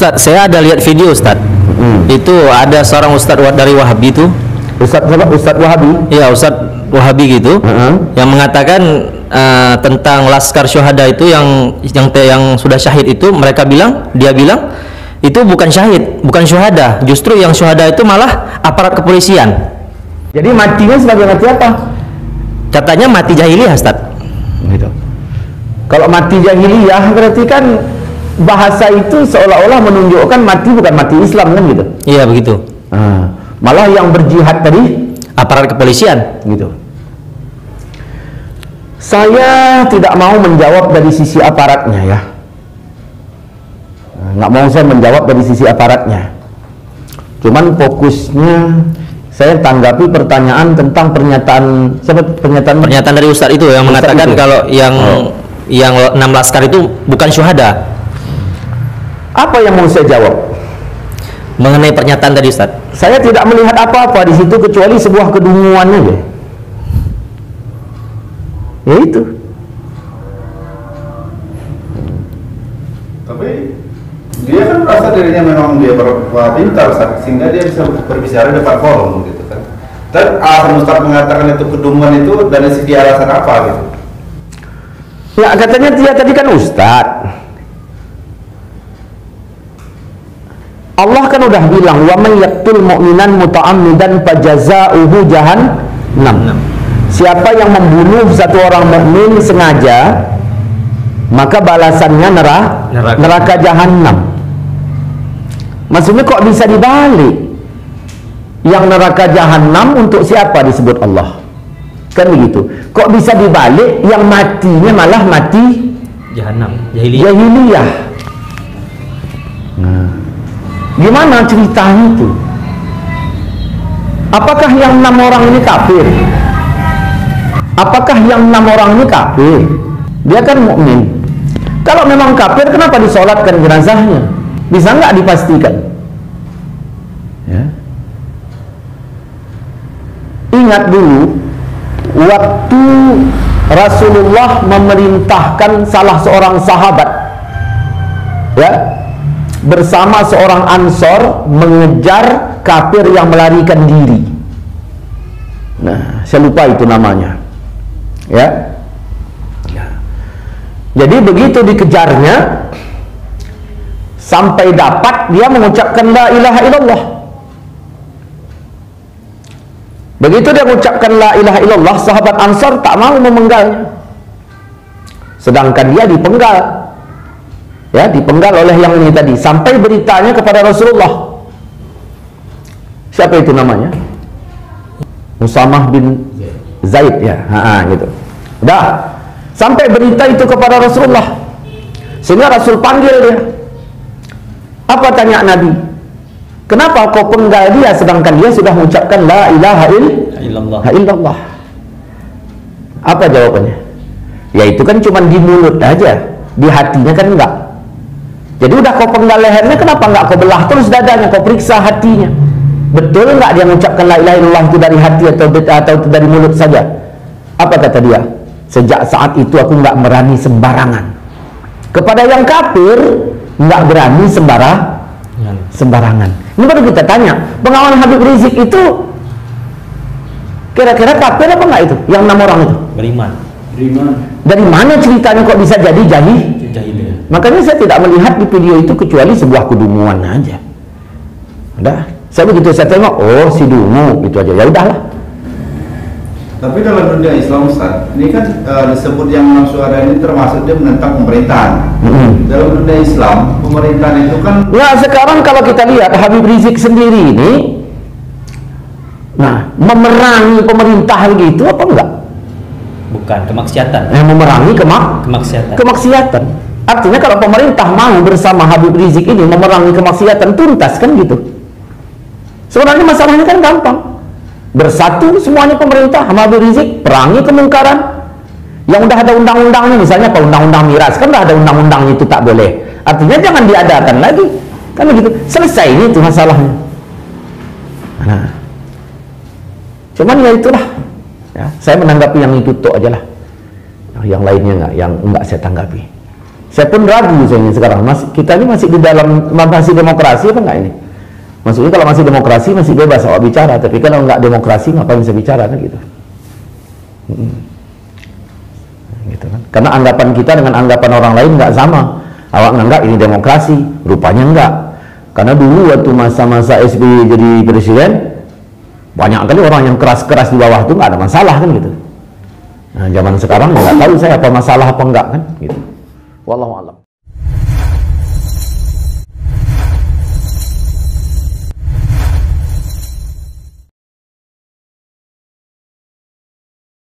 Ustadz, saya ada lihat video Ustadz. Itu ada seorang Ustadz dari Wahabi itu. Ustadz Wahabi? Iya, Ustadz Wahabi gitu, yang mengatakan tentang laskar syuhada itu yang sudah syahid itu, dia bilang itu bukan syahid, bukan syuhada. Justru yang syuhada itu malah aparat kepolisian. Jadi matinya sebagai mati apa? Katanya mati jahiliyah, Ustaz. Gitu. Kalau mati jahiliyah berarti kan bahasa itu seolah-olah menunjukkan mati bukan mati Islam kan gitu. Iya begitu. Malah yang berjihad tadi aparat kepolisian gitu. Saya tidak mau menjawab dari sisi aparatnya ya. Nggak mau saya menjawab dari sisi aparatnya. Cuman fokusnya saya tanggapi pertanyaan tentang pernyataan dari Ustadz itu yang mengatakan itu, kalau yang 6 laskar itu bukan syuhada. Apa yang mau saya jawab mengenai pernyataan tadi, Ustaz? Saya tidak melihat apa-apa di situ kecuali sebuah kedunguan aja. Ya itu. Tapi dia kan merasa dirinya memang dia pintar, sehingga dia bisa berbicara di depan forum gitu kan. Dan alasan Ustaz mengatakan itu kedunguan itu dari segi alasan apa gitu? Ya katanya dia tadi kan Ustaz. Allah kan udah bilang wa may yaqtul mu'minan muta'ammidan fajaza'uhu jahannam. Siapa yang membunuh satu orang mukmin sengaja maka balasannya neraka jahanam. Maksudnya kok bisa dibalik? Yang neraka jahanam untuk siapa disebut Allah? Kan begitu. Kok bisa dibalik yang matinya malah mati jahanam, jahiliyah. Gimana ceritanya itu? Apakah yang 6 orang ini kafir? Apakah yang 6 orang ini kafir? Dia kan mukmin. Kalau memang kafir, kenapa disolatkan jenazahnya? Bisa nggak dipastikan? Ya. Ingat dulu, waktu Rasulullah memerintahkan salah seorang sahabat, ya, bersama seorang Ansor mengejar kafir yang melarikan diri. Nah, saya lupa itu namanya. Ya. Jadi begitu dikejarnya sampai dapat, dia mengucapkan la ilaha illallah. Begitu dia mengucapkan la ilaha illallah, sahabat Ansor tak mau memenggalnya. Sedangkan dia dipenggal. Ya, dipenggal oleh yang ini tadi sampai beritanya kepada Rasulullah. Siapa itu namanya? Usamah bin Zaid ya, gitu. Udah sampai berita itu kepada Rasulullah, sehingga Rasul panggil dia. Apa tanya Nabi? Kenapa kau penggal dia sedangkan dia sudah mengucapkan la ilaha illallah? Apa jawabannya? Ya itu kan cuma di mulut aja, di hatinya kan enggak. Jadi udah kau penggal lehernya, kenapa enggak kau belah terus dadanya, kau periksa hatinya. Betul enggak dia mengucapkan la ilaha illallah itu dari hati atau dari mulut saja? Apa kata dia? Sejak saat itu aku enggak berani sembarangan. Kepada yang kafir enggak berani sembarangan. Ini baru kita tanya, pengawal Habib Rizik itu kira-kira kafir apa enggak itu? Yang 6 orang itu? Beriman. Dari mana ceritanya kok bisa jadi jahil? Makanya saya tidak melihat di video itu kecuali sebuah kedunguan aja. Udah, saya begitu saya tengok, oh si dungu, itu aja. Ya udahlah. Tapi dalam dunia Islam, Ustaz, ini kan disebut yang 6 suara ini termasuk dia menentang pemerintahan. Dalam dunia Islam, pemerintahan itu kan. Nah sekarang kalau kita lihat Habib Rizik sendiri ini, nah memerangi pemerintah gitu apa enggak? Bukan, kemaksiatan. Memerangi kemaksiatan. Artinya kalau pemerintah mau bersama Habib Rizik ini memerangi kemaksiatan tuntas kan gitu. Sebenarnya masalahnya kan gampang. Bersatu semuanya pemerintah sama Habib Rizik, perangi kemungkaran. Yang udah ada undang-undangnya, misalnya apa undang-undang miras, kan udah ada undang-undangnya itu tak boleh. Artinya jangan diadakan lagi. Kan begitu. Selesai ini itu masalahnya. Nah. Cuman ya itulah. Ya, saya menanggapi yang itu tok aja lah. Yang lainnya enggak, yang enggak saya tanggapi. Saya pun ragu saya ini sekarang. Kita ini masih di dalam masih demokrasi apa enggak ini? Maksudnya kalau masih demokrasi masih bebas awak bicara, tapi kalau nggak demokrasi ngapain bisa bicara kan gitu. Gitu kan. Karena anggapan kita dengan anggapan orang lain nggak sama. Awak nganggap ini demokrasi, rupanya enggak. Karena dulu waktu masa-masa SBY jadi presiden, banyak kali orang yang keras-keras di bawah itu nggak ada masalah kan gitu. Nah, zaman sekarang nggak tahu saya apa masalah apa enggak kan gitu. Wallahu a'lam.